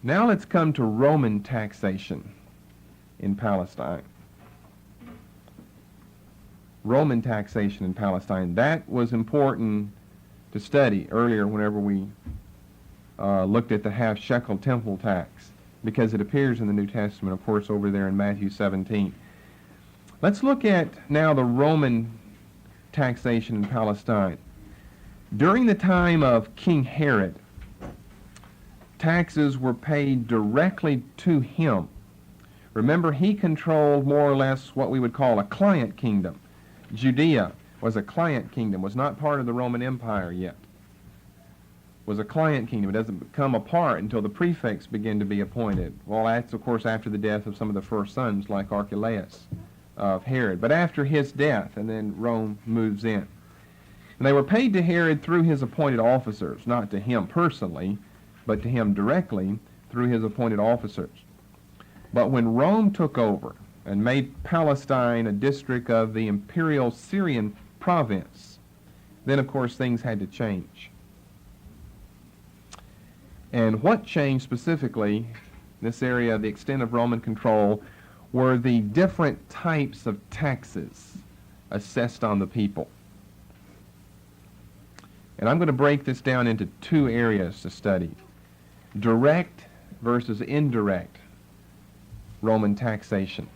Now let's come to Roman taxation in Palestine. Roman taxation in Palestine. That was important to study earlier whenever we looked at the half-shekel temple tax, because it appears in the New Testament, of course, over there in Matthew 17. Let's look at now the Roman taxation in Palestine. During the time of King Herod, taxes were paid directly to him. Remember, he controlled more or less what we would call a client kingdom. Judea was a client kingdom, was not part of the Roman Empire yet. Was a client kingdom. It doesn't become a part until the prefects begin to be appointed. Well, that's, of course, after the death of some of the first sons, like Archelaus of Herod. But after his death, and then Rome moves in. And they were paid to Herod through his appointed officers, not to him personally, but to him directly through his appointed officers. But when Rome took over and made Palestine a district of the imperial Syrian province, then of course things had to change. And what changed specifically in this area, the extent of Roman control, were the different types of taxes assessed on the people. And I'm going to break this down into two areas to study: direct versus indirect Roman taxation.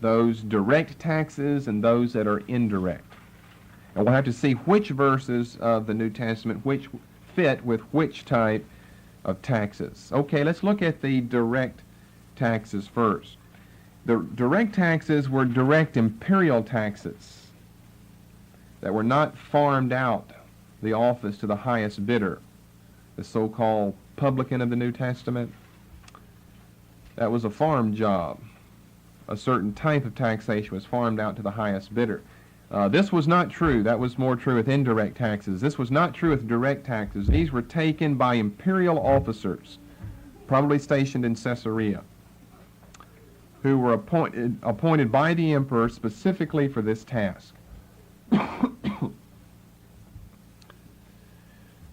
Those direct taxes and those that are indirect. And we'll have to see which verses of the New Testament which fit with which type of taxes. Okay, let's look at the direct taxes first. The direct taxes were direct imperial taxes that were not farmed out the office to the highest bidder, the so-called publican of the New Testament. That was a farm job. A certain type of taxation was farmed out to the highest bidder. This was not true. That was more true with indirect taxes. This was not true with direct taxes. These were taken by imperial officers, probably stationed in Caesarea, who were appointed by the emperor specifically for this task.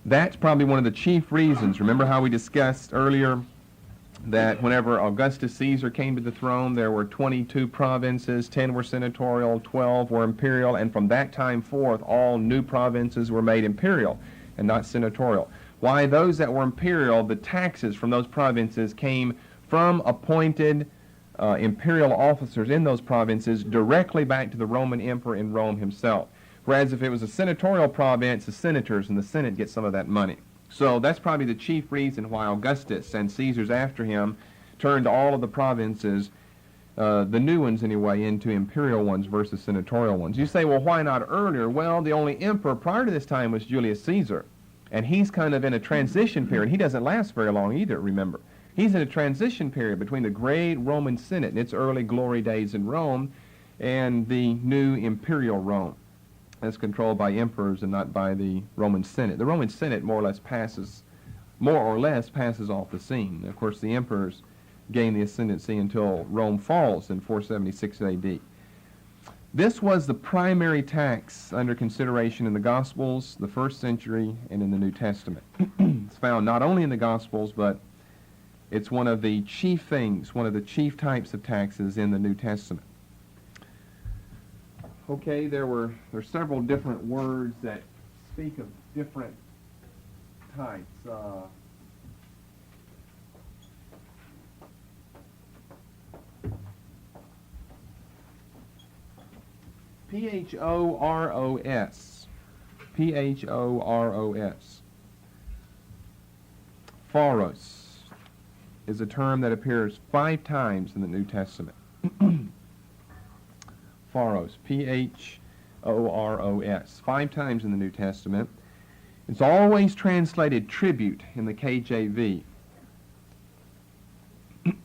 That's probably one of the chief reasons. Remember how we discussed earlier that whenever Augustus Caesar came to the throne, there were 22 provinces, 10 were senatorial, 12 were imperial, and from that time forth, all new provinces were made imperial and not senatorial. Why? Those that were imperial, the taxes from those provinces came from appointed imperial officers in those provinces directly back to the Roman emperor in Rome himself. Whereas if it was a senatorial province, the senators and the Senate get some of that money. So that's probably the chief reason why Augustus and Caesars after him turned all of the provinces, the new ones anyway, into imperial ones versus senatorial ones. You say, well, why not earlier? Well, the only emperor prior to this time was Julius Caesar. And he's kind of in a transition period. He doesn't last very long either, remember. He's in a transition period between the great Roman Senate in its early glory days in Rome and the new imperial Rome. That's controlled by emperors and not by the Roman Senate. The Roman Senate more or less passes off the scene. Of course, the emperors gain the ascendancy until Rome falls in 476 AD. This was the primary tax under consideration in the Gospels, the first century, and in the New Testament. It's found not only in the Gospels, but it's one of the chief things, one of the chief types of taxes in the New Testament. Okay, there are several different words that speak of different types. P-H-O-R-O-S. P-H-O-R-O-S. Pharos is a term that appears 5 times in the New Testament. Pharos, P-H-O-R-O-S, 5 times in the New Testament. It's always translated tribute in the KJV.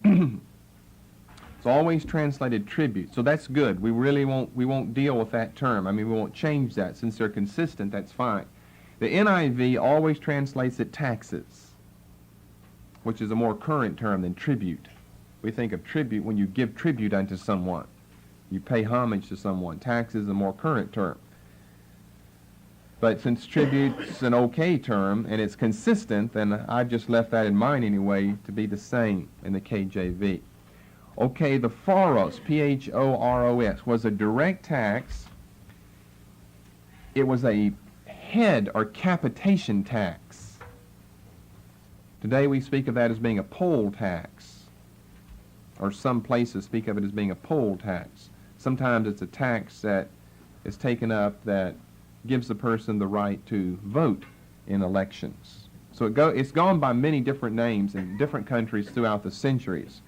It's always translated tribute, so that's good. We won't deal with that term. I mean, we won't change that. Since they're consistent, that's fine. The NIV always translates it taxes, which is a more current term than tribute. We think of tribute when you give tribute unto someone. You pay homage to someone. Tax is a more current term. But since tribute's an okay term and it's consistent, then I've just left that in mind anyway to be the same in the KJV. Okay, the phoros, P-H-O-R-O-S, was a direct tax. It was a head or capitation tax. Today we speak of that as being a poll tax, or some places speak of it as being a poll tax. Sometimes it's a tax that is taken up that gives the person the right to vote in elections. So it's gone by many different names in different countries throughout the centuries.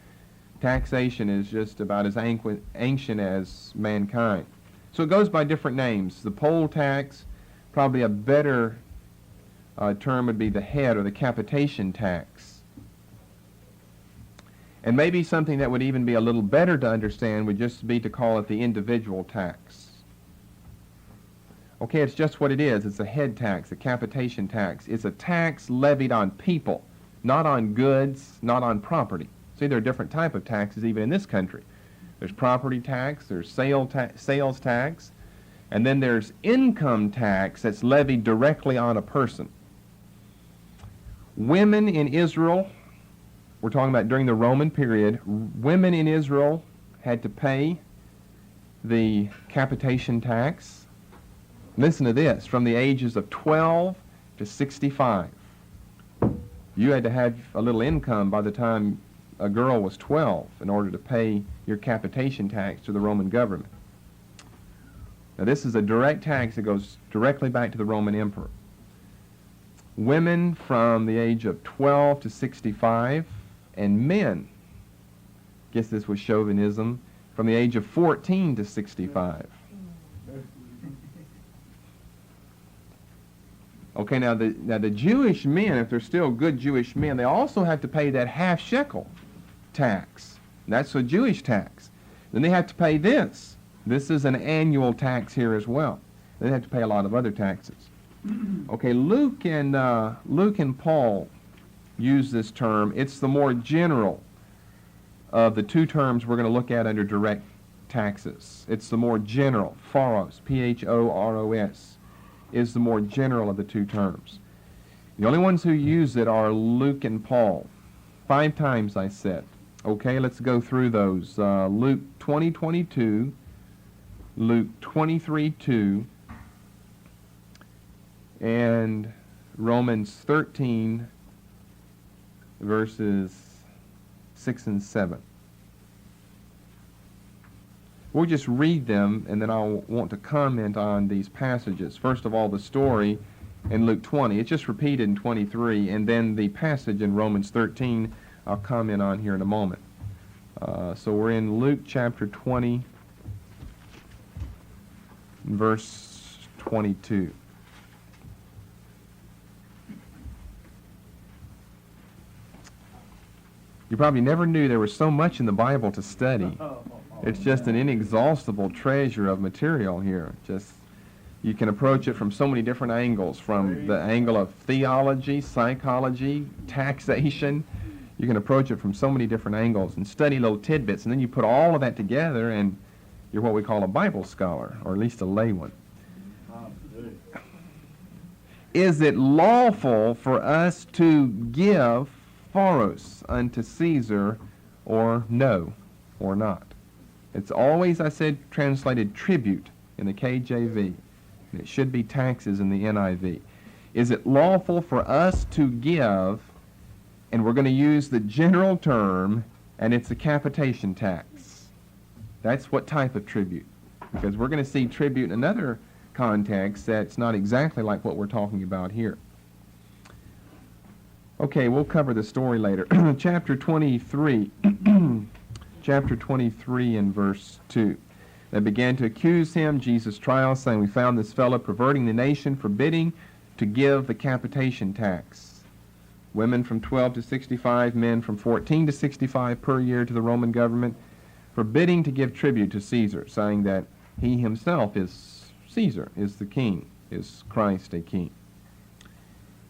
Taxation is just about as ancient as mankind. So it goes by different names. The poll tax, probably a better term would be the head or the capitation tax. And maybe something that would even be a little better to understand would just be to call it the individual tax. Okay, it's just what it is. It's a head tax, a capitation tax. It's a tax levied on people, not on goods, not on property. See, there are different types of taxes even in this country. There's property tax, there's sales tax, and then there's income tax that's levied directly on a person. Women in Israel, we're talking about during the Roman period, women in Israel had to pay the capitation tax. Listen to this, from the ages of 12 to 65. You had to have a little income by the time a girl was 12 in order to pay your capitation tax to the Roman government. Now this is a direct tax that goes directly back to the Roman emperor. Women from the age of 12 to 65, and men, guess this was chauvinism, from the age of 14 to 65. Okay, now the Jewish men, if they're still good Jewish men, they also have to pay that half shekel tax. That's a Jewish tax. Then they have to pay this. This is an annual tax here as well. They have to pay a lot of other taxes. Okay, Luke and Paul use this term. It's the more general of the two terms we're going to look at under direct taxes. It's the more general. Phoros, P-H-O-R-O-S, is the more general of the two terms. The only ones who use it are Luke and Paul. 5 times I said. Okay, let's go through those. Luke 20:22, Luke 23:2, and Romans 13, verses 6 and 7. We'll just read them, and then I'll want to comment on these passages. First of all, the story in Luke 20. It's just repeated in 23, and then the passage in Romans 13 I'll comment on here in a moment. So we're in Luke chapter 20, verse 22. You probably never knew there was so much in the Bible to study. It's just an inexhaustible treasure of material here. Just you can approach it from so many different angles, from the angle of theology, psychology, taxation. You can approach it from so many different angles and study little tidbits, and then you put all of that together and you're what we call a Bible scholar, or at least a lay one. Is it lawful for us to give phoros unto Caesar, or no, or not? It's always, I said, translated tribute in the KJV, and it should be taxes in the NIV. Is it lawful for us to give, and we're going to use the general term, and it's a capitation tax. That's what type of tribute, because we're going to see tribute in another context that's not exactly like what we're talking about here. Okay, we'll cover the story later. Chapter 23. Chapter 23 and verse 2. They began to accuse him, Jesus' trial, saying, we found this fellow perverting the nation, forbidding to give the capitation tax. Women from 12 to 65, men from 14 to 65 per year to the Roman government, forbidding to give tribute to Caesar, saying that he himself is Caesar, is the king, is Christ a king.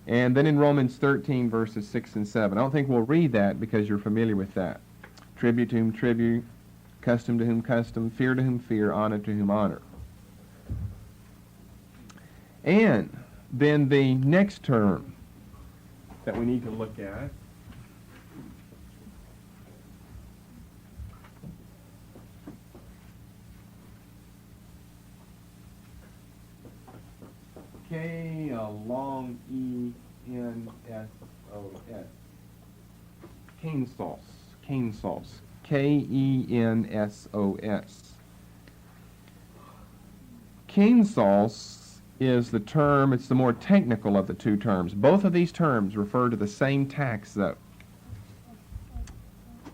And then in Romans 13, verses 6 and 7. I don't think we'll read that because you're familiar with that. Tribute to whom tribute, custom to whom custom, fear to whom fear, honor to whom honor. And then the next term that we need to look at K long E-N-S-O-S. Kensos. Kensos. K-E-N-S-O-S. Kensos is the term, it's the more technical of the two terms. Both of these terms refer to the same tax, though.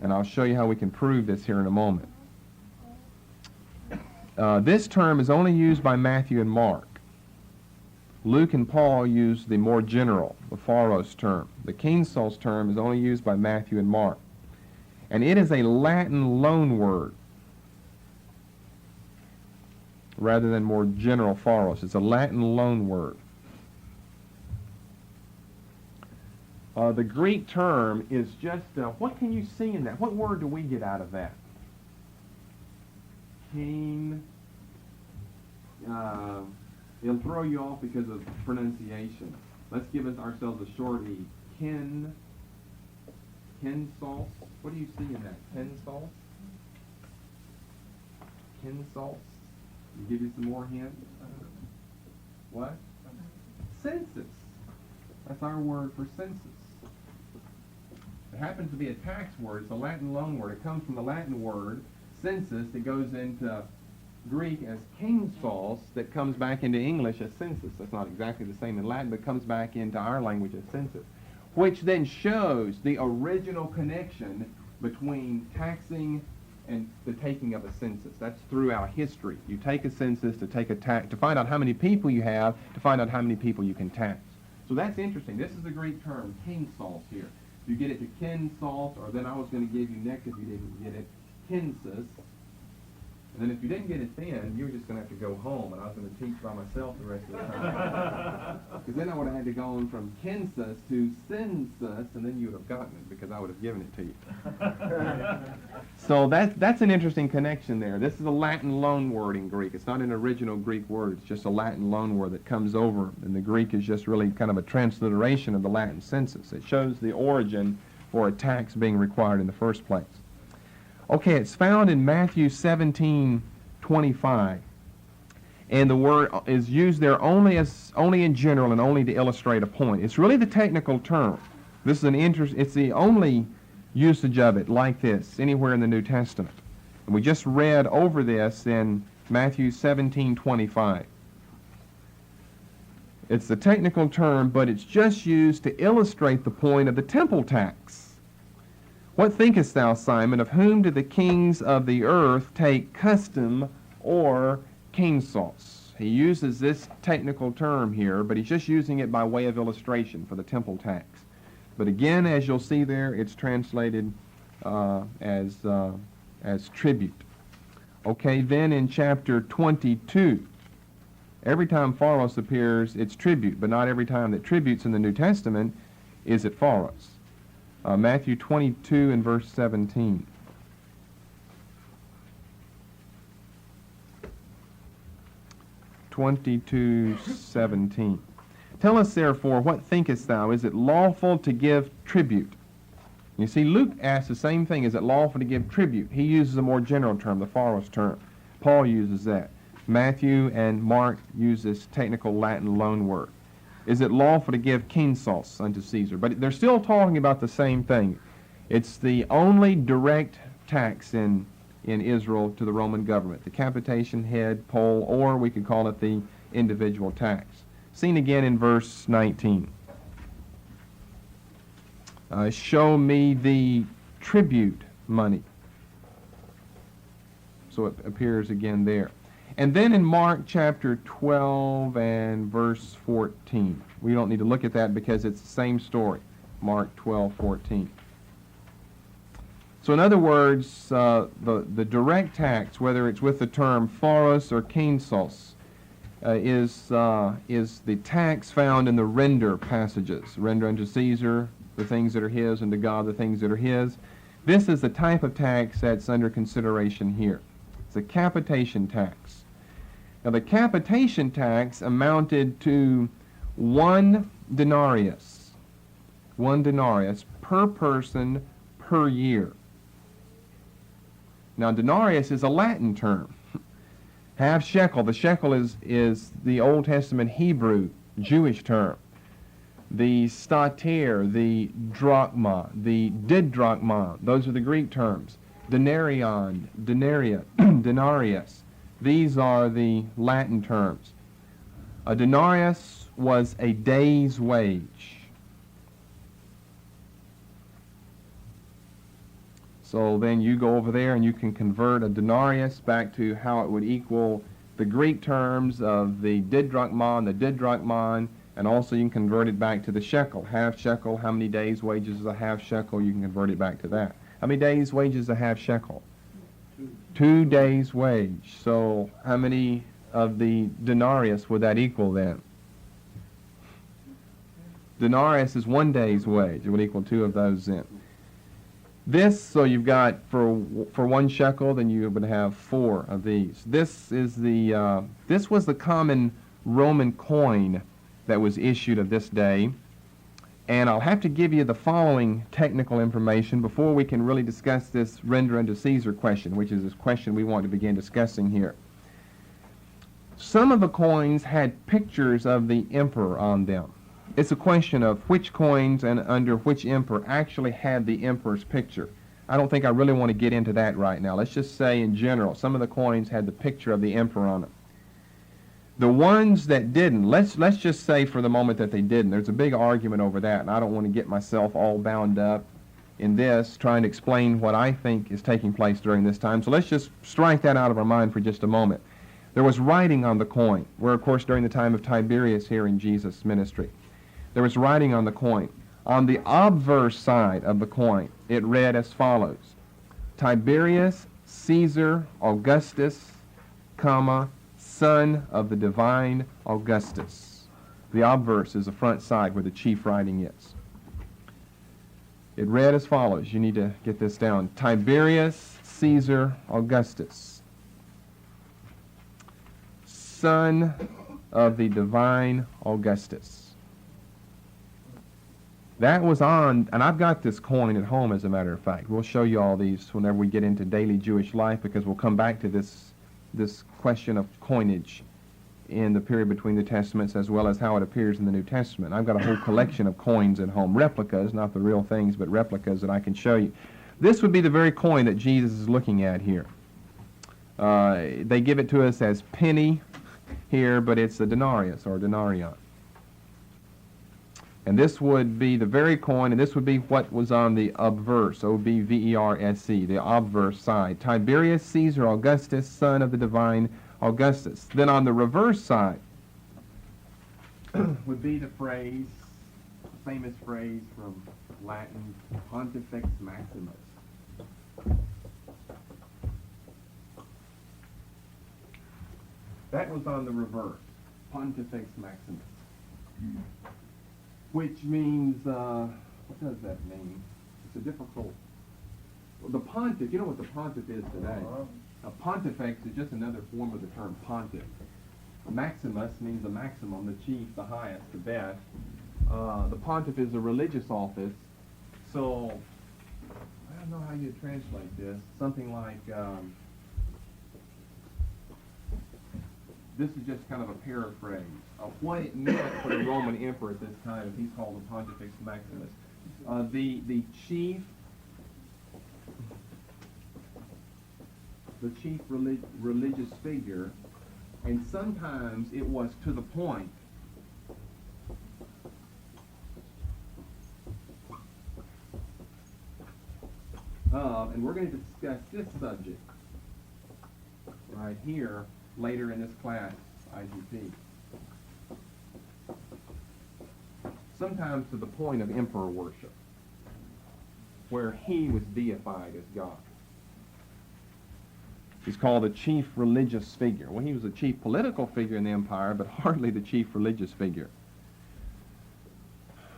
And I'll show you how we can prove this here in a moment. This term is only used by Matthew and Mark. Luke and Paul use the more general, the pharos term. The kensos term is only used by Matthew and Mark. And it is a Latin loan word rather than more general pharos. It's a Latin loan word. The Greek term is just, what can you see in that? What word do we get out of that? Ken, it'll throw you off because of pronunciation. Let's give us ourselves a short E. Kensos. What do you see in that? Kensos? Kensos? Give you some more hints. What? Census. That's our word for census. It happens to be a tax word. It's a Latin loan word. It comes from the Latin word census that goes into Greek as kensos, that comes back into English as census. That's not exactly the same in Latin, but comes back into our language as census, which then shows the original connection between taxing and the taking of a census. That's throughout history. You take a census to take a tax, to find out how many people you have, to find out how many people you can tax. So that's interesting. This is the Greek term, kensos here. You get it to kensos, or then I was going to give you next, if you didn't get it, kensis. And then if you didn't get it then, you were just going to have to go home, and I was going to teach by myself the rest of the time. Because then I would have had to go on from kensus to census, and then you would have gotten it, because I would have given it to you. So that's an interesting connection there. This is a Latin loan word in Greek. It's not an original Greek word. It's just a Latin loan word that comes over, and the Greek is just really kind of a transliteration of the Latin census. It shows the origin for a tax being required in the first place. Okay, it's found in Matthew 17:25, and the word is used there only in general and only to illustrate a point. It's really the technical term. This is it's the only usage of it like this anywhere in the New Testament. And we just read over this in Matthew 17:25. It's the technical term, but it's just used to illustrate the point of the temple tax. What thinkest thou, Simon, of whom do the kings of the earth take custom or kensos? He uses this technical term here, but he's just using it by way of illustration for the temple tax. But again, as you'll see there, it's translated as tribute. Okay, then in chapter 22, every time pharos appears, it's tribute, but not every time that tribute's in the New Testament is it pharos. Matthew 22 and verse 17. (22:17). Tell us therefore, what thinkest thou? Is it lawful to give tribute? You see, Luke asks the same thing. Is it lawful to give tribute? He uses a more general term, the pharos term. Paul uses that. Matthew and Mark use this technical Latin loan word. Is it lawful to give kensos unto Caesar? But they're still talking about the same thing. It's the only direct tax in Israel to the Roman government, the capitation, head, poll, or we could call it the individual tax. Seen again in verse 19. Show me the tribute money. So it appears again there. And then in Mark chapter 12 and verse 14. We don't need to look at that because it's the same story. Mark 12:14. So in other words, the direct tax, whether it's with the term pharos or kensos, is the tax found in the render passages. Render unto Caesar the things that are his, and to God the things that are his. This is the type of tax that's under consideration here. It's a capitation tax. Now, the capitation tax amounted to 1 denarius. 1 denarius per person per year. Now, denarius is a Latin term. Half shekel. The shekel is the Old Testament Hebrew Jewish term. The stater, the drachma, the didrachma, those are the Greek terms. Denarion, denaria, denarius. These are the Latin terms. A denarius was a day's wage. So then you go over there and you can convert a denarius back to how it would equal the Greek terms of the didrachma and the didrachmon, and also you can convert it back to the shekel. Half shekel, how many days' wages is a half shekel? You can convert it back to that. How many days' wages is a half shekel? 2 days' wage. So how many of the denarius would that equal then? Denarius is 1 day's wage. It would equal 2 of those then. This, so you've got for 1 shekel, then you would have 4 of these. This was the common Roman coin that was issued of this day. And I'll have to give you the following technical information before we can really discuss this render unto Caesar question, which is this question we want to begin discussing here. Some of the coins had pictures of the emperor on them. It's a question of which coins and under which emperor actually had the emperor's picture. I don't think I really want to get into that right now. Let's just say in general, some of the coins had the picture of the emperor on them. The ones that didn't, let's just say for the moment that they didn't. There's a big argument over that, and I don't want to get myself all bound up in this, trying to explain what I think is taking place during this time. So let's just strike that out of our mind for just a moment. There was writing on the coin. We're, of course, during the time of Tiberius here in Jesus' ministry. There was writing on the coin. On the obverse side of the coin, it read as follows: Tiberius Caesar Augustus, comma, son of the divine Augustus. The obverse is the front side where the chief writing is. It read as follows. You need to get this down. Tiberius Caesar Augustus, son of the divine Augustus. That was on, and I've got this coin at home, as a matter of fact. We'll show you all these whenever we get into daily Jewish life, because we'll come back to this question of coinage in the period between the Testaments, as well as how it appears in the New Testament. I've got a whole collection of coins at home, replicas, not the real things, but replicas that I can show you. This would be the very coin that Jesus is looking at here. They give it to us as penny here, but it's a denarius or denarion. And this would be the very coin, and this would be what was on the obverse, O-B-V-E-R-S-E, the obverse side. Tiberius Caesar Augustus, son of the divine Augustus. Then on the reverse side would be the phrase, the famous phrase from Latin, Pontifex Maximus. That was on the reverse, Pontifex Maximus. Which means, what does that mean? It's a difficult, well, the pontiff, you know what the pontiff is today? A pontifex is just another form of the term pontiff. Maximus means the maximum, the chief, the highest, the best. The pontiff is a religious office, so I don't know how you translate this. Something like, this is just kind of a paraphrase of what it meant for the Roman emperor at this time. He's called the Pontifex Maximus. The chief religious figure, and sometimes it was to the point of, and we're going to discuss this subject right here later in this class, ITP. Sometimes to the point of emperor worship, where he was deified as God. He's called the chief religious figure. Well, he was the chief political figure in the empire, but hardly the chief religious figure.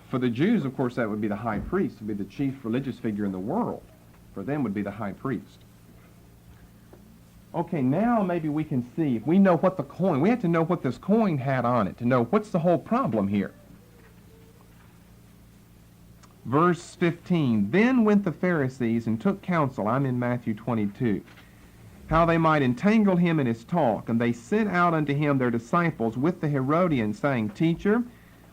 For the Jews, of course, that would be the high priest, would be the chief religious figure in the world. For them would be the high priest. Okay, now maybe we can see, if we know what the coin, we have to know what this coin had on it to know what's the whole problem here. Verse 15, then went the Pharisees and took counsel, I'm in Matthew 22, how they might entangle him in his talk. And they sent out unto him their disciples with the Herodians, saying, Teacher,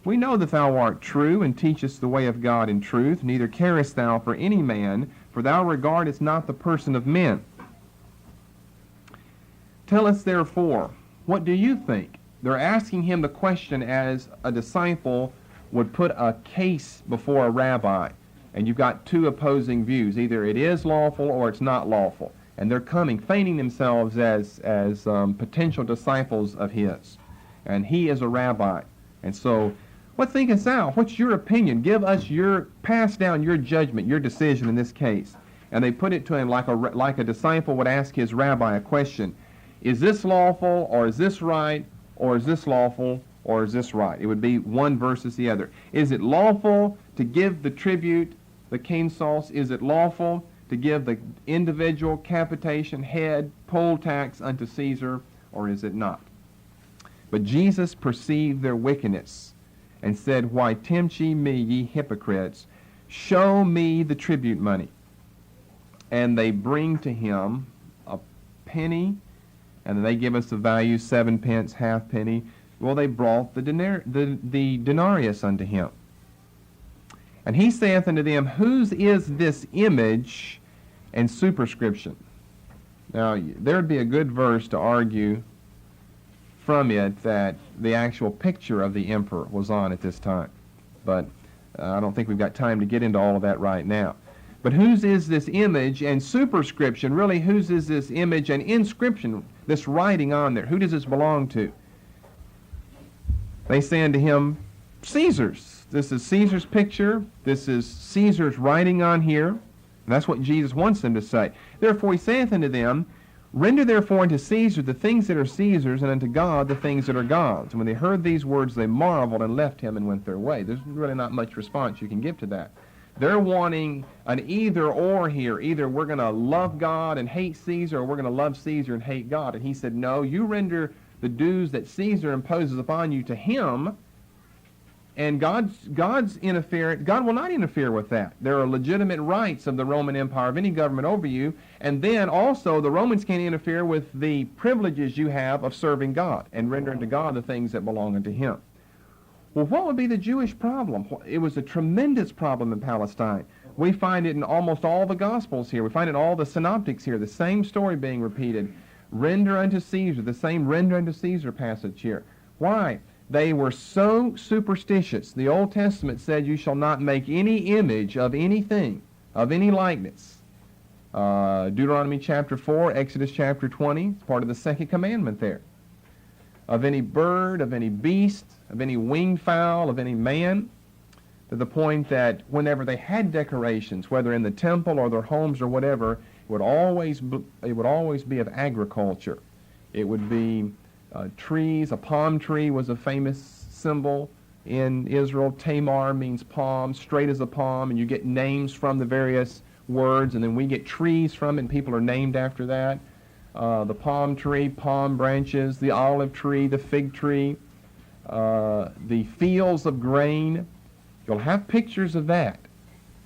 we know that thou art true, and teachest the way of God in truth, neither carest thou for any man, for thou regardest not the person of men. Tell us therefore, what do you think? They're asking him the question as a disciple would put a case before a rabbi, and you've got two opposing views. Either it is lawful or it's not lawful. And they're coming, feigning themselves as potential disciples of his. And he is a rabbi. And so, what thinkest thou? What's your opinion? Pass down your judgment, your decision in this case. And they put it to him like a disciple would ask his rabbi a question. Is this lawful, or is this right, or is this lawful, or is this right? It would be one versus the other. Is it lawful to give the tribute, the kinsos? Is it lawful to give the individual capitation, head, poll tax unto Caesar, or is it not? But Jesus perceived their wickedness, and said, Why tempt ye me, ye hypocrites? Show me the tribute money. And they bring to him a penny, and they give us the value, 7 pence, halfpenny. Well, they brought the denarius unto him. And he saith unto them, Whose is this image and superscription? Now, there would be a good verse to argue from it that the actual picture of the emperor was on at this time. But I don't think we've got time to get into all of that right now. But whose is this image and superscription? Really, whose is this image and inscription, this writing on there? Who does this belong to? They say unto him, Caesar's. This is Caesar's picture. This is Caesar's writing on here. And that's what Jesus wants them to say. Therefore he saith unto them, Render therefore unto Caesar the things that are Caesar's, and unto God the things that are God's. And when they heard these words, they marveled and left him and went their way. There's really not much response you can give to that. They're wanting an either-or here. Either we're going to love God and hate Caesar, or we're going to love Caesar and hate God. And he said, no, you render the dues that Caesar imposes upon you to him, and God's interference. God will not interfere with that. There are legitimate rights of the Roman Empire, of any government over you, and then also the Romans can't interfere with the privileges you have of serving God and rendering to God the things that belong unto him. Well, what would be the Jewish problem? It was a tremendous problem in Palestine. We find it in almost all the Gospels here. We find it in all the synoptics here, the same story being repeated. Render unto Caesar, the same render unto Caesar passage here. Why? They were so superstitious. The Old Testament said, you shall not make any image of anything, of any likeness. Deuteronomy chapter 4, Exodus chapter 20, it's part of the second commandment there. Of any bird, of any beast, of any winged fowl, of any man, to the point that whenever they had decorations, whether in the temple or their homes or whatever, it would always be of agriculture. It would be trees. A palm tree was a famous symbol in Israel. Tamar means palm, straight as a palm, and you get names from the various words, and then we get trees from it, and people are named after that. The palm tree, palm branches, the olive tree, the fig tree, the fields of grain. You'll have pictures of that.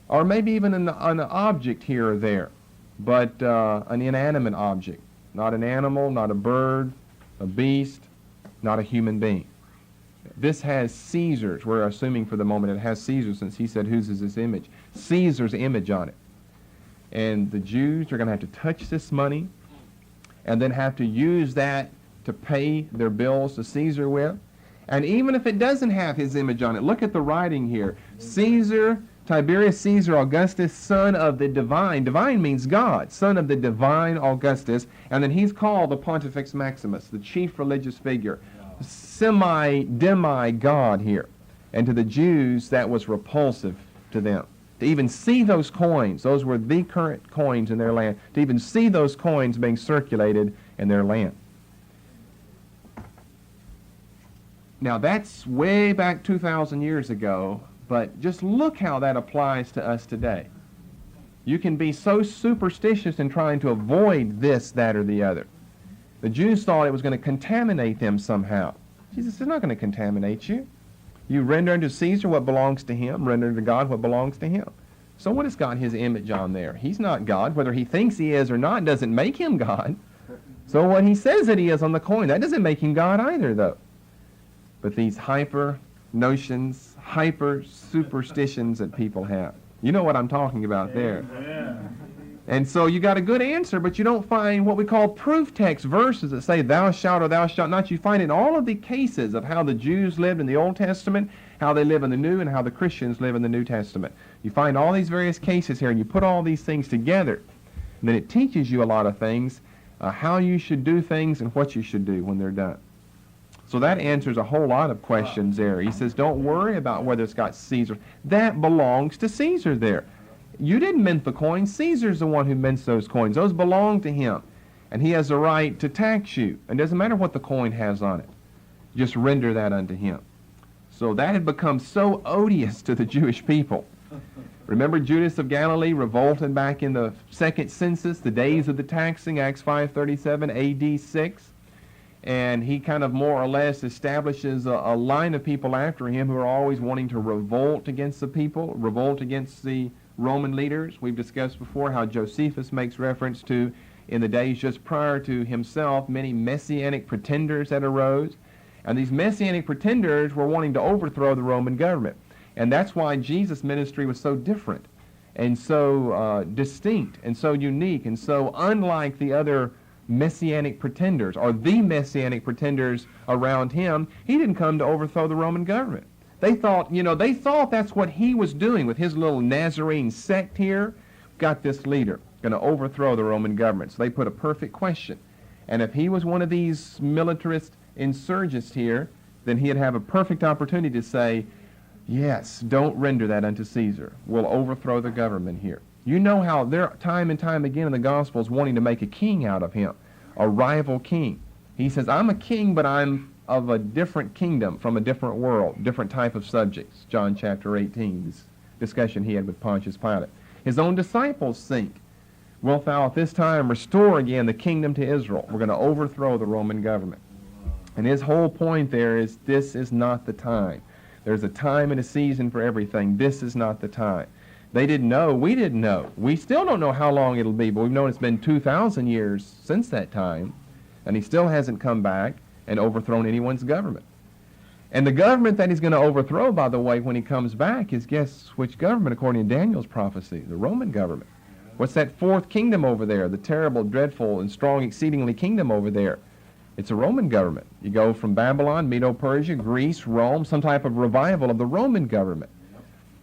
Or maybe even an object here or there, but an inanimate object. Not an animal, not a bird, a beast, not a human being. This has Caesar's. We're assuming for the moment it has Caesar, since he said, whose is this image? Caesar's image on it. And the Jews are going to have to touch this money and then have to use that to pay their bills to Caesar with. And even if it doesn't have his image on it, look at the writing here. Caesar, Tiberius Caesar Augustus, son of the divine. Divine means God. Son of the divine Augustus. And then he's called the Pontifex Maximus, the chief religious figure. Demi-God here. And to the Jews, that was repulsive to them. To even see those coins, those were the current coins in their land, to even see those coins being circulated in their land. Now that's way back 2,000 years ago, but just look how that applies to us today. You can be so superstitious in trying to avoid this, that, or the other. The Jews thought it was going to contaminate them somehow. Jesus is not going to contaminate you. You render unto Caesar what belongs to him, render unto God what belongs to him. So what has got his image on there? He's not God. Whether he thinks he is or not doesn't make him God. So what he says that he is on the coin, that doesn't make him God either, though. But these hyper notions, hyper superstitions that people have. You know what I'm talking about there. And so you got a good answer, but you don't find what we call proof text verses that say thou shalt or thou shalt not. You find in all of the cases of how the Jews lived in the Old Testament, how they live in the New, and how the Christians live in the New Testament. You find all these various cases here, and you put all these things together, and then it teaches you a lot of things, how you should do things and what you should do when they're done. So that answers a whole lot of questions there. He says, don't worry about whether it's got Caesar. That belongs to Caesar there. You didn't mint the coins. Caesar's the one who mints those coins. Those belong to him. And he has the right to tax you. It doesn't matter what the coin has on it. Just render that unto him. So that had become so odious to the Jewish people. Remember Judas of Galilee revolted back in the second census, the days of the taxing, Acts 5:37, A.D. 6. And he kind of more or less establishes a line of people after him who are always wanting to revolt against the people, revolt against the Roman leaders. We've discussed before how Josephus makes reference to, in the days just prior to himself, many messianic pretenders that arose. And these messianic pretenders were wanting to overthrow the Roman government. And that's why Jesus' ministry was so different and so distinct and so unique and so unlike the other messianic pretenders, or the messianic pretenders around him. He didn't come to overthrow the Roman government. They thought, they thought that's what he was doing with his little Nazarene sect here. Got this leader, going to overthrow the Roman government. So they put a perfect question. And if he was one of these militarist insurgents here, then he'd have a perfect opportunity to say, yes, don't render that unto Caesar. We'll overthrow the government here. You know how they're time and time again in the Gospels wanting to make a king out of him, a rival king. He says, I'm a king, but I'm of a different kingdom, from a different world, different type of subjects. John chapter 18, this discussion he had with Pontius Pilate. His own disciples think, wilt thou at this time restore again the kingdom to Israel? We're going to overthrow the Roman government. And his whole point there is, this is not the time. There's a time and a season for everything. This is not the time. They didn't know. We didn't know. We still don't know how long it'll be, but we've known it's been 2,000 years since that time, and he still hasn't come back and overthrown anyone's government. And the government that he's going to overthrow, by the way, when he comes back is, guess which government according to Daniel's prophecy? The Roman government. What's that fourth kingdom over there? The terrible, dreadful, and strong exceedingly kingdom over there. It's a Roman government. You go from Babylon, Medo-Persia, Greece, Rome, some type of revival of the Roman government.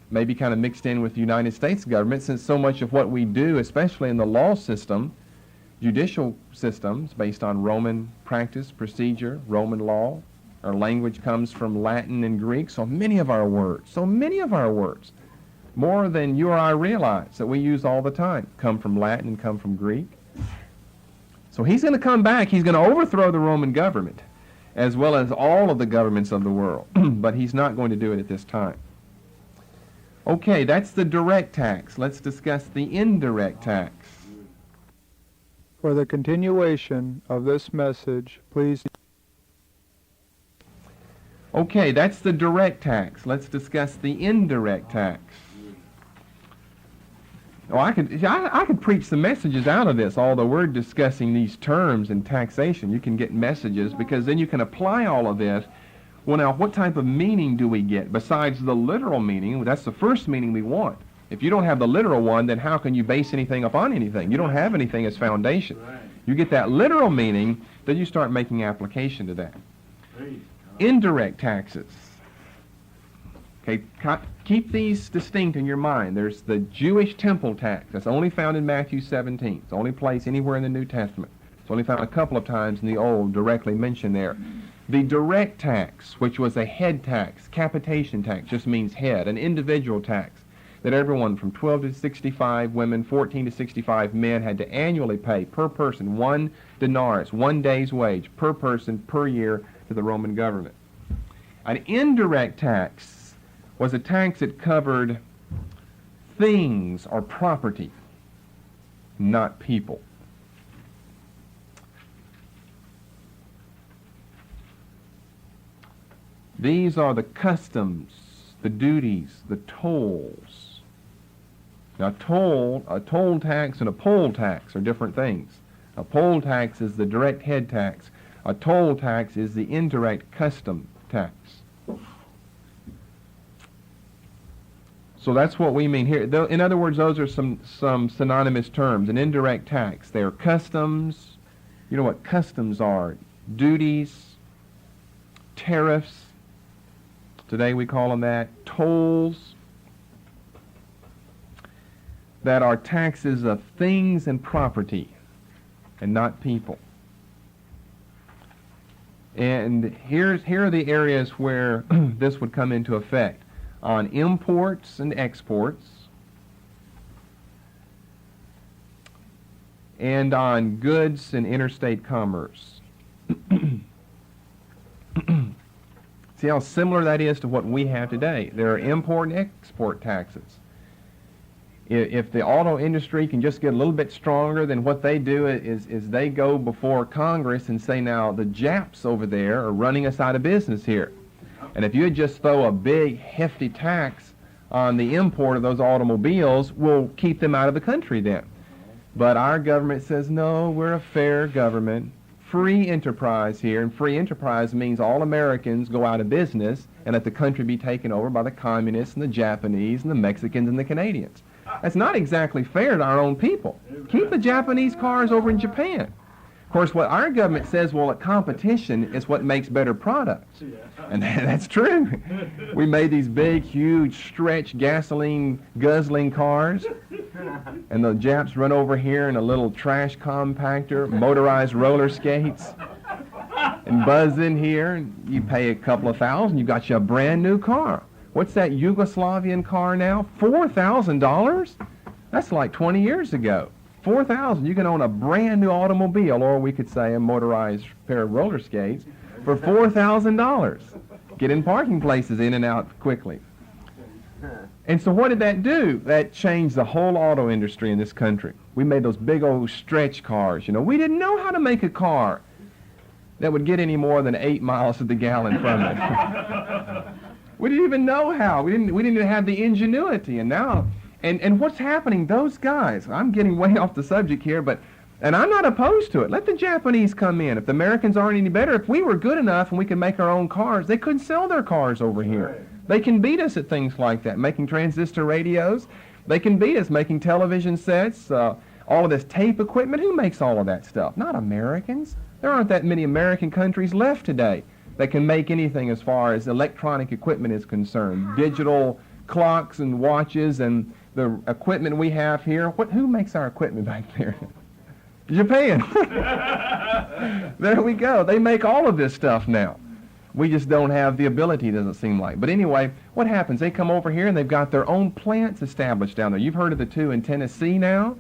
Maybe kind of mixed in with the United States government, since so much of what we do, especially in the law system, judicial systems based on Roman practice, procedure, Roman law, our language comes from Latin and Greek, so many of our words, more than you or I realize that we use all the time, come from Latin and come from Greek. So he's going to come back, he's going to overthrow the Roman government, as well as all of the governments of the world, but he's not going to do it at this time. Okay, that's the direct tax. Let's discuss the indirect tax. For the continuation of this message, please. Okay, that's the direct tax. Let's discuss the indirect tax. Oh, I could preach some messages out of this, although we're discussing these terms in taxation. You can get messages, because then you can apply all of this. Well, now, what type of meaning do we get besides the literal meaning? That's the first meaning we want. If you don't have the literal one, then how can you base anything upon anything? You don't have anything as foundation. You get that literal meaning, then you start making application to that. Indirect taxes. Okay, keep these distinct in your mind. There's the Jewish temple tax. That's only found in Matthew 17. It's the only place anywhere in the New Testament. It's only found a couple of times in the Old, directly mentioned there. The direct tax, which was a head tax, capitation tax, just means head, an individual tax that everyone from 12 to 65 women, 14 to 65 men had to annually pay per person 1 denarius, 1 day's wage per person per year to the Roman government. An indirect tax was a tax that covered things or property, not people. These are the customs, the duties, the tolls. Now, a toll tax and a poll tax are different things. A poll tax is the direct head tax. A toll tax is the indirect custom tax. So that's what we mean here. In other words, those are some synonymous terms. An indirect tax. They are customs. You know what customs are? Duties, tariffs. Today we call them that. Tolls. That are taxes of things and property and not people. And here are the areas where this would come into effect. On imports and exports, and on goods and interstate commerce. See how similar that is to what we have today. There are import and export taxes. If the auto industry can just get a little bit stronger, then what they do is they go before Congress and say, now the Japs over there are running us out of business here. And if you just throw a big, hefty tax on the import of those automobiles, we'll keep them out of the country then. But our government says, no, we're a fair government, free enterprise here, and free enterprise means all Americans go out of business and let the country be taken over by the communists and the Japanese and the Mexicans and the Canadians. That's not exactly fair to our own people. Keep the Japanese cars over in Japan. Of course, what our government says, well, competition is what makes better products. And that's true. We made these big, huge, stretch, gasoline-guzzling cars, and the Japs run over here in a little trash compactor, motorized roller skates, and buzz in here, and you pay a couple of thousand, you got you a brand new car. What's that Yugoslavian car now? $4,000? That's like 20 years ago. $4,000, you can own a brand new automobile, or we could say a motorized pair of roller skates, for $4,000. Get in parking places in and out quickly. And so what did that do? That changed the whole auto industry in this country. We made those big old stretch cars. You know, we didn't know how to make a car that would get any more than 8 miles to the gallon from it. We didn't even know how. We didn't even have the ingenuity. And now, and what's happening? Those guys, I'm getting way off the subject here, and I'm not opposed to it. Let the Japanese come in. If the Americans aren't any better, if we were good enough and we could make our own cars, they couldn't sell their cars over here. They can beat us at things like that, making transistor radios. They can beat us making television sets, all of this tape equipment. Who makes all of that stuff? Not Americans. There aren't that many American countries left today that can make anything as far as electronic equipment is concerned. Digital clocks and watches and the equipment we have here. Who makes our equipment back there? Japan. There we go. They make all of this stuff now. We just don't have the ability, doesn't seem like. But anyway, what happens? They come over here and they've got their own plants established down there. You've heard of the two in Tennessee now?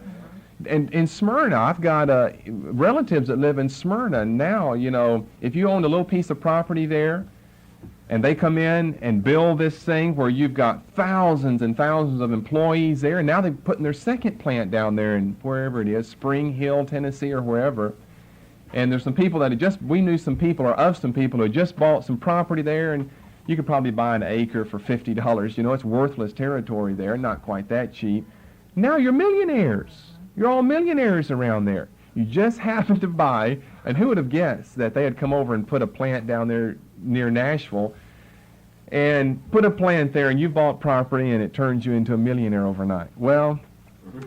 And in Smyrna, I've got relatives that live in Smyrna. Now, you know, if you own a little piece of property there, and they come in and build this thing where you've got thousands and thousands of employees there, and now they're putting their second plant down there in wherever it is, Spring Hill, Tennessee, or wherever. And there's some people that we knew some people, or of some people, who had just bought some property there, and you could probably buy an acre for $50. You know, it's worthless territory there, not quite that cheap. Now you're millionaires. You're all millionaires around there. You just happened to buy, and who would have guessed that they had come over and put a plant down there near Nashville, and put a plant there, and you bought property, and it turns you into a millionaire overnight. Well,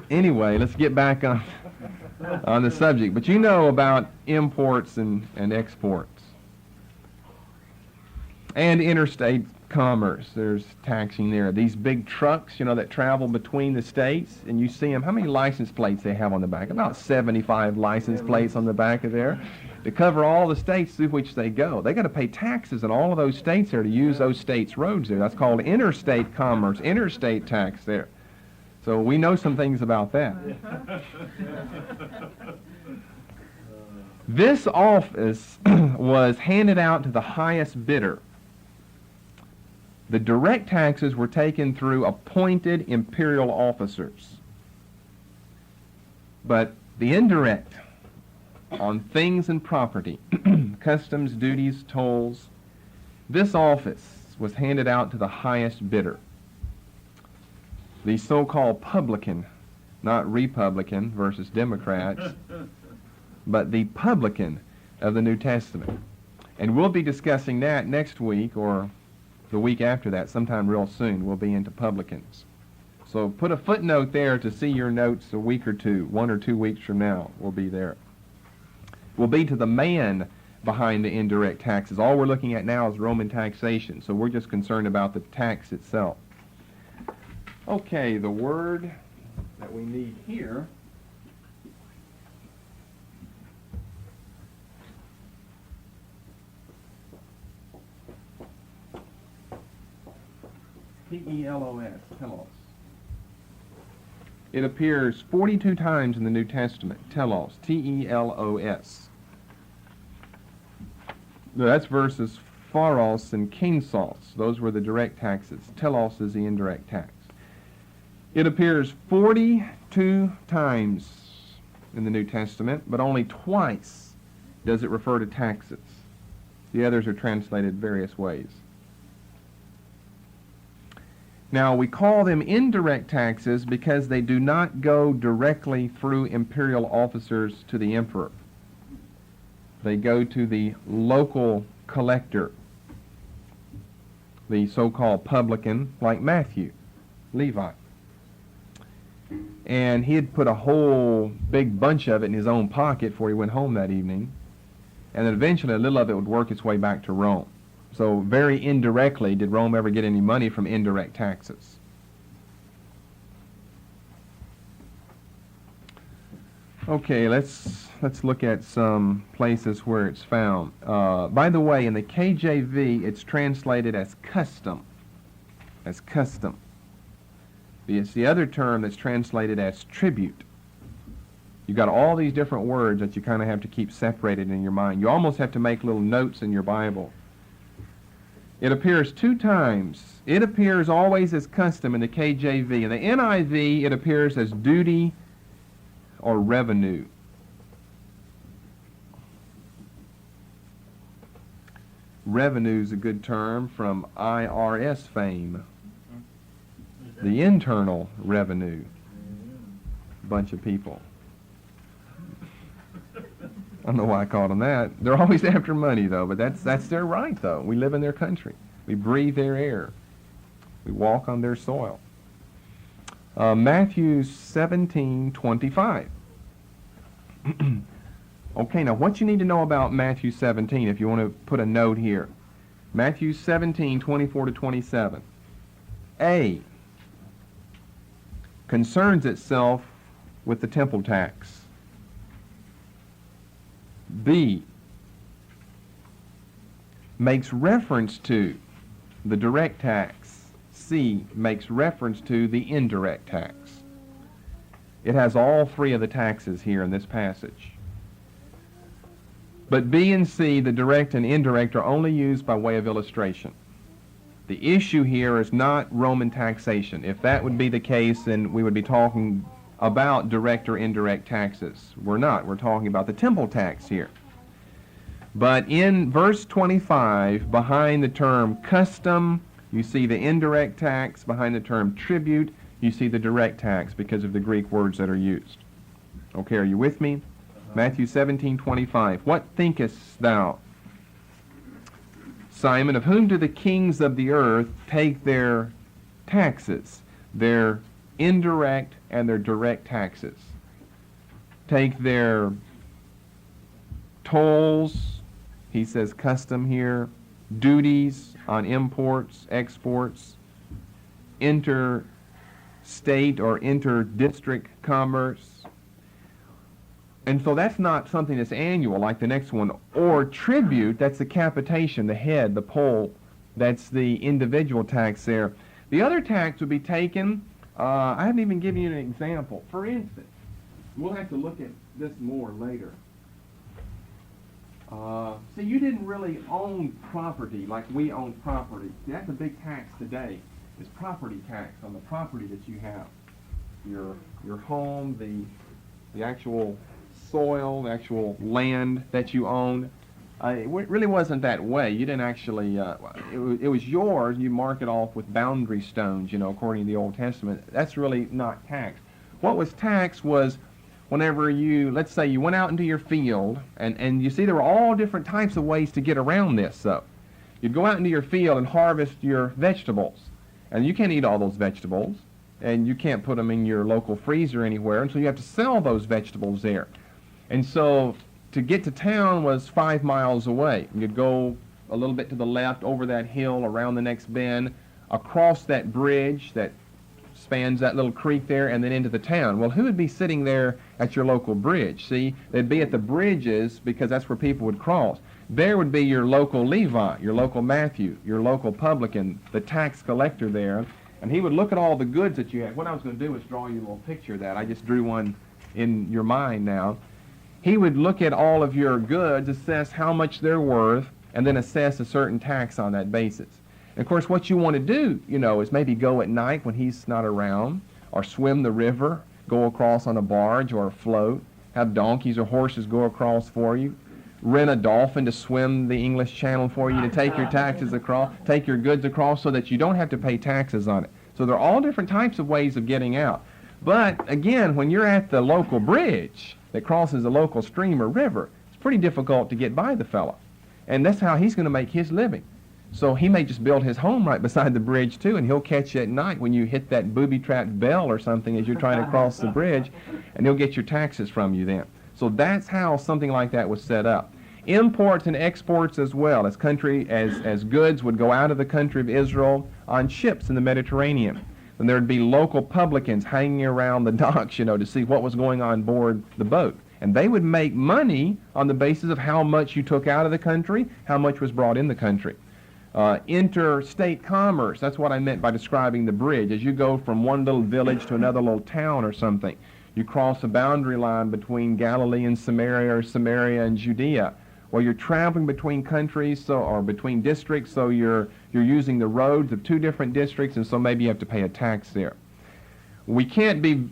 anyway, let's get back on the subject. But you know about imports and exports. And interstate commerce. There's taxing there. These big trucks, you know, that travel between the states, and you see them. How many license plates they have on the back? About 75 license plates on the back of there to cover all the states through which they go. They got to pay taxes in all of those states there to use those states' roads there. That's called interstate commerce, interstate tax there. So we know some things about that. This office was handed out to the highest bidder. The direct taxes were taken through appointed imperial officers. But the indirect, on things and property, customs, duties, tolls, This office was handed out to the highest bidder, the so-called publican, not Republican versus Democrats, but the publican of the New Testament. And we'll be discussing that next week or the week after that, sometime real soon. We'll be into publicans. So put a footnote there to see your notes a week or two, 1 or 2 weeks from now. We'll be there. We'll be to the man behind the indirect taxes. All we're looking at now is Roman taxation, so we're just concerned about the tax itself. Okay, the word that we need here T-E-L-O-S, telos. It appears 42 times in the New Testament, telos, T-E-L-O-S. That's versus pharos and kinsos. Those were the direct taxes. Telos is the indirect tax. It appears 42 times in the New Testament, but only twice does it refer to taxes. The others are translated various ways. Now, we call them indirect taxes because they do not go directly through imperial officers to the emperor. They go to the local collector, the so-called publican, like Matthew, Levi. And he had put a whole big bunch of it in his own pocket before he went home that evening. And then eventually a little of it would work its way back to Rome. So very indirectly did Rome ever get any money from indirect taxes. Okay, let's look at some places where it's found. By the way, in the KJV, it's translated as custom. As custom. It's the other term that's translated as tribute. You've got all these different words that you kind of have to keep separated in your mind. You almost have to make little notes in your Bible. It appears 2 times. It appears always as custom in the KJV. In the NIV, it appears as duty or revenue. Revenue is a good term from IRS fame. The internal revenue. Bunch of people. I don't know why I called them that. They're always after money, though, but that's their right, though. We live in their country. We breathe their air. We walk on their soil. Matthew 17:25. Okay, now what you need to know about Matthew 17, if you want to put a note here. Matthew 17:24 to 27. A, concerns itself with the temple tax. B, makes reference to the direct tax. C, makes reference to the indirect tax. It has all 3 of the taxes here in this passage. But B and C, the direct and indirect, are only used by way of illustration. The issue here is not Roman taxation. If that would be the case, then we would be talking about direct or indirect taxes. We're not. We're talking about the temple tax here. But in verse 25, behind the term custom, you see the indirect tax. Behind the term tribute, you see the direct tax because of the Greek words that are used. Okay, are you with me? Matthew 17:25. What thinkest thou, Simon, of whom do the kings of the earth take their taxes, their indirect and their direct taxes? Take their tolls, he says custom here, duties on imports, exports, interstate or inter-district commerce. And so that's not something that's annual like the next one. Or tribute, that's the capitation, the head, the poll, that's the individual tax there. The other tax would be taken, I haven't even given you an example. For instance, we'll have to look at this more later. See, you didn't really own property like we own property. See, that's a big tax today, is property tax on the property that you have. Your home, the actual soil, the actual land that you own. really wasn't that way. You didn't actually, it was yours. You mark it off with boundary stones, according to the Old Testament. That's really not taxed. What was taxed was whenever let's say you went out into your field, and you see there were all different types of ways to get around this. So you'd go out into your field and harvest your vegetables, and you can't eat all those vegetables, and you can't put them in your local freezer anywhere, and so you have to sell those vegetables there. And so to get to town was 5 miles away. You'd go a little bit to the left, over that hill, around the next bend, across that bridge that spans that little creek there, and then into the town. Well, who would be sitting there at your local bridge? See, they'd be at the bridges because that's where people would cross. There would be your local Levi, your local Matthew, your local publican, the tax collector there, and he would look at all the goods that you had. What I was going to do was draw you a little picture of that. I just drew one in your mind now. He would look at all of your goods, assess how much they're worth, and then assess a certain tax on that basis. And of course, what you want to do, is maybe go at night when he's not around, or swim the river, go across on a barge or a float, have donkeys or horses go across for you, rent a dolphin to swim the English Channel for you, to take your taxes across, take your goods across so that you don't have to pay taxes on it. So there are all different types of ways of getting out. But again, when you're at the local bridge that crosses a local stream or river, it's pretty difficult to get by the fellow. And that's how he's going to make his living. So he may just build his home right beside the bridge too, and he'll catch you at night when you hit that booby-trapped bell or something as you're trying to cross the bridge, and he'll get your taxes from you then. So that's how something like that was set up. Imports and exports as well, as goods would go out of the country of Israel on ships in the Mediterranean. Then there'd be local publicans hanging around the docks, to see what was going on board the boat. And they would make money on the basis of how much you took out of the country, how much was brought in the country. Interstate commerce, that's what I meant by describing the bridge. As you go from one little village to another little town or something, you cross a boundary line between Galilee and Samaria, or Samaria and Judea. Well, you're traveling between countries, or between districts, so you're using the roads of two different districts, and so maybe you have to pay a tax there. We can't be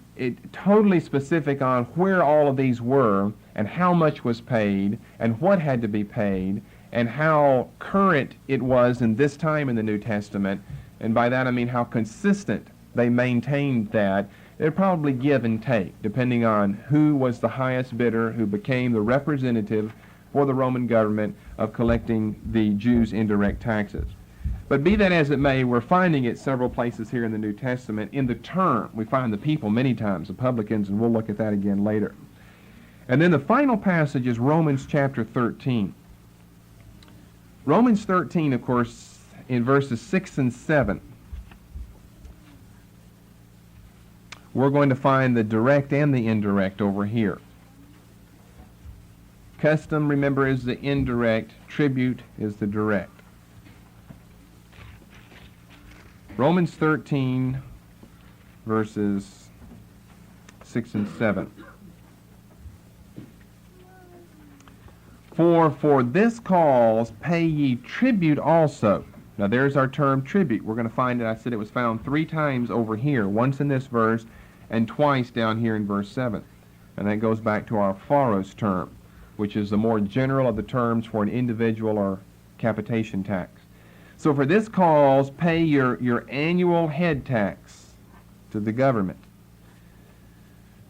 totally specific on where all of these were, and how much was paid, and what had to be paid, and how current it was in this time in the New Testament. And by that I mean how consistent they maintained that. It'd probably give and take, depending on who was the highest bidder, who became the representative for the Roman government of collecting the Jews' indirect taxes. But be that as it may, we're finding it several places here in the New Testament. In the term, we find the people many times, the publicans, and we'll look at that again later. And then the final passage is Romans chapter 13. Romans 13, of course, in verses 6 and 7, we're going to find the direct and the indirect over here. Custom, remember, is the indirect. Tribute is the direct. Romans 13, verses 6 and 7. For this cause pay ye tribute also. Now there's our term tribute. We're going to find it. I said it was found 3 times over here, once in this verse and twice down here in verse 7. And that goes back to our pharos term, which is the more general of the terms for an individual or capitation tax. So for this cause pay your annual head tax to the government.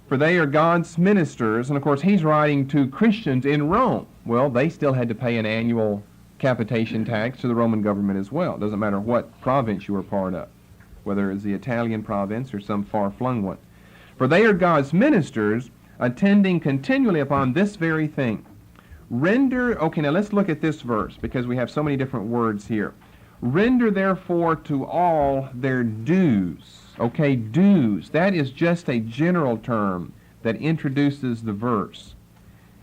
For they are God's ministers, and of course he's writing to Christians in Rome. Well, they still had to pay an annual capitation tax to the Roman government as well. It doesn't matter what province you were part of, whether it's the Italian province or some far-flung one. For they are God's ministers, attending continually upon this very thing. Okay, now let's look at this verse, because we have so many different words here. Render therefore to all their dues. Okay, dues. That is just a general term that introduces the verse,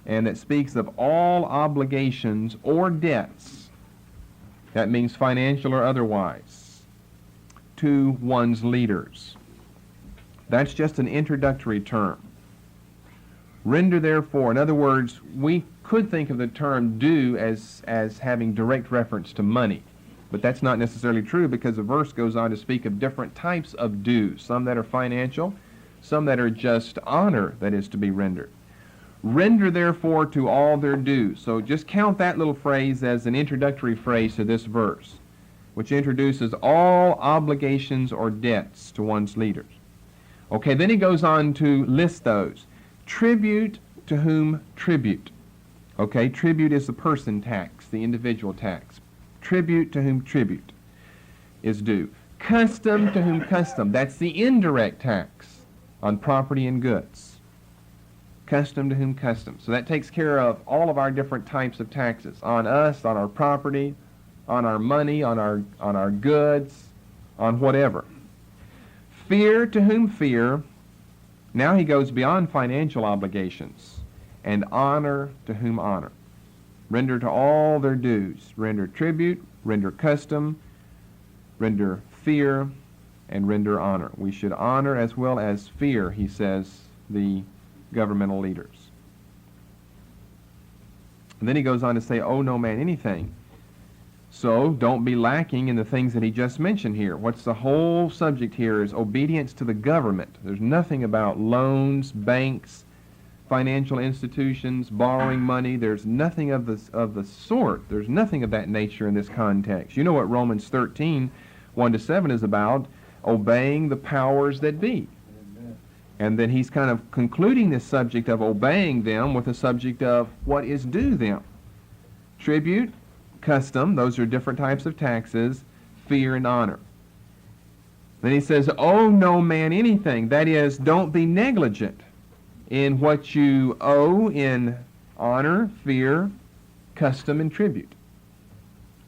and that speaks of all obligations or debts. That means financial or otherwise, to one's leaders. That's just an introductory term. Render therefore, in other words, we could think of the term due as having direct reference to money. But that's not necessarily true, because the verse goes on to speak of different types of dues, some that are financial, some that are just honor that is to be rendered. Render therefore to all their due. So just count that little phrase as an introductory phrase to this verse, which introduces all obligations or debts to one's leaders. Okay, then he goes on to list those. Tribute to whom tribute. Okay, tribute is the person tax, the individual tax. Tribute to whom tribute is due. Custom to whom custom. That's the indirect tax on property and goods. Custom to whom custom. So that takes care of all of our different types of taxes. On us, on our property, on our money, on our goods, on whatever. Fear to whom fear. Now he goes beyond financial obligations. And honor to whom honor. Render to all their dues. Render tribute, render custom, render fear, and render honor. We should honor as well as fear, he says, the governmental leaders. And then he goes on to say, owe no man anything. So don't be lacking in the things that he just mentioned here. What's the whole subject here is obedience to the government. There's nothing about loans, banks, financial institutions, borrowing money. There's nothing of the sort. There's nothing of that nature in this context. You know what Romans 13, 1-7 is about, obeying the powers that be. Amen. And then he's kind of concluding this subject of obeying them with a subject of what is due them. Tribute, custom, those are different types of taxes, fear and honor. Then he says, owe no man anything. That is, don't be negligent in what you owe in honor, fear, custom, and tribute.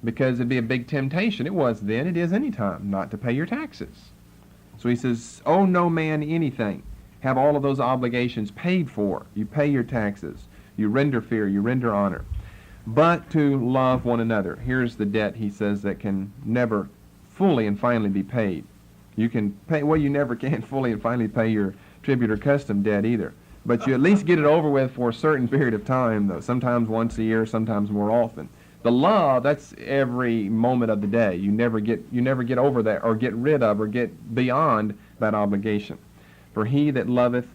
Because it'd be a big temptation. It was then, it is any time, not to pay your taxes. So he says, owe no man anything. Have all of those obligations paid for. You pay your taxes. You render fear. You render honor. But to love one another. Here's the debt, he says, that can never fully and finally be paid. You can pay, well, you never can fully and finally pay your tribute or custom debt either. But you at least get it over with for a certain period of time, though. Sometimes once a year, sometimes more often. The love, that's every moment of the day. You never get over that or get rid of or get beyond that obligation. For he that loveth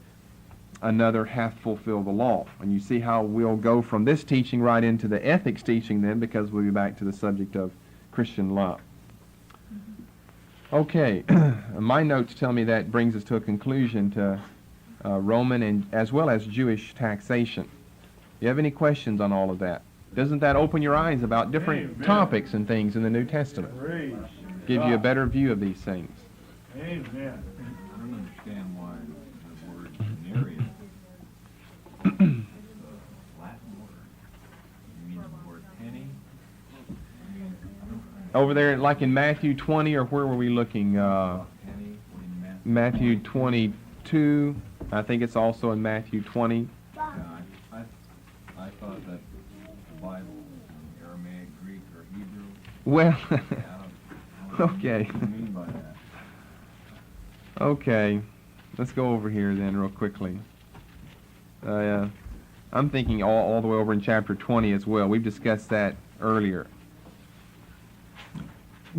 another hath fulfilled the law. And you see how we'll go from this teaching right into the ethics teaching then, because we'll be back to the subject of Christian love. Okay, my notes tell me that brings us to a conclusion to Roman and as well as Jewish taxation. You have any questions on all of that? Doesn't that open your eyes about different topics and things in the New Testament? Give you a better view of these things. Amen. I don't understand why the word denarius, the Latin word, you mean the word penny? Over there, like in Matthew 20, or where were we looking? Penny in Matthew 22. I think it's also in Matthew 20. Yeah, I thought that the Bible was in Aramaic, Greek, or Hebrew. Well, Yeah, I don't okay. know what you mean by that. Okay. Let's go over here then real quickly. I'm thinking all the way over in chapter 20 as well. We've discussed that earlier.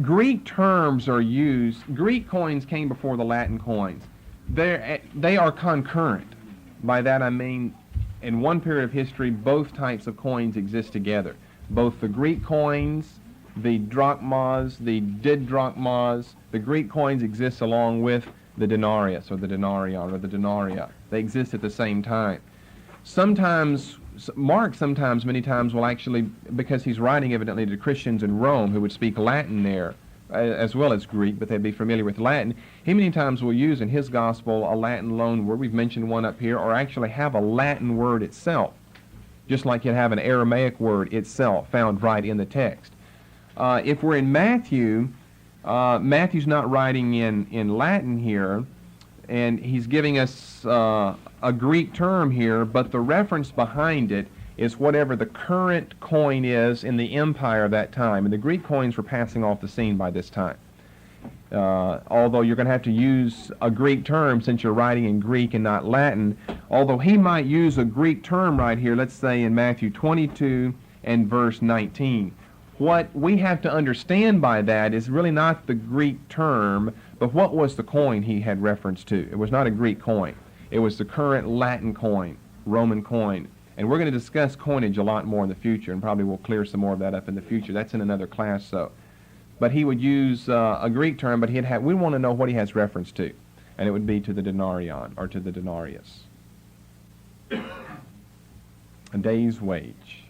Greek terms are used. Greek coins came before the Latin coins. They are concurrent. By that I mean, in one period of history, both types of coins exist together. Both the Greek coins, the drachmas, the didrachmas, the Greek coins exist along with the denarius, or the denarion, or the denarii. They exist at the same time. Sometimes, Mark many times will actually, because he's writing evidently to Christians in Rome who would speak Latin there, as well as Greek, but they'd be familiar with Latin, he many times will use in his gospel a Latin loan word. We've mentioned one up here, or actually have a Latin word itself, just like you'd have an Aramaic word itself found right in the text. If we're in Matthew, Matthew's not writing in Latin here, and he's giving us a Greek term here, but the reference behind it is whatever the current coin is in the empire of that time. And the Greek coins were passing off the scene by this time. Although you're going to have to use a Greek term since you're writing in Greek and not Latin, although he might use a Greek term right here, let's say in Matthew 22 and verse 19. What we have to understand by that is really not the Greek term, but what was the coin he had reference to. It was not a Greek coin. It was the current Latin coin Roman coin. And we're going to discuss coinage a lot more in the future, and probably we'll clear some more of that up in the future. That's in another class, though. But he would use a Greek term, but we want to know what he has reference to, and it would be to the denarion, or to the denarius. A day's wage.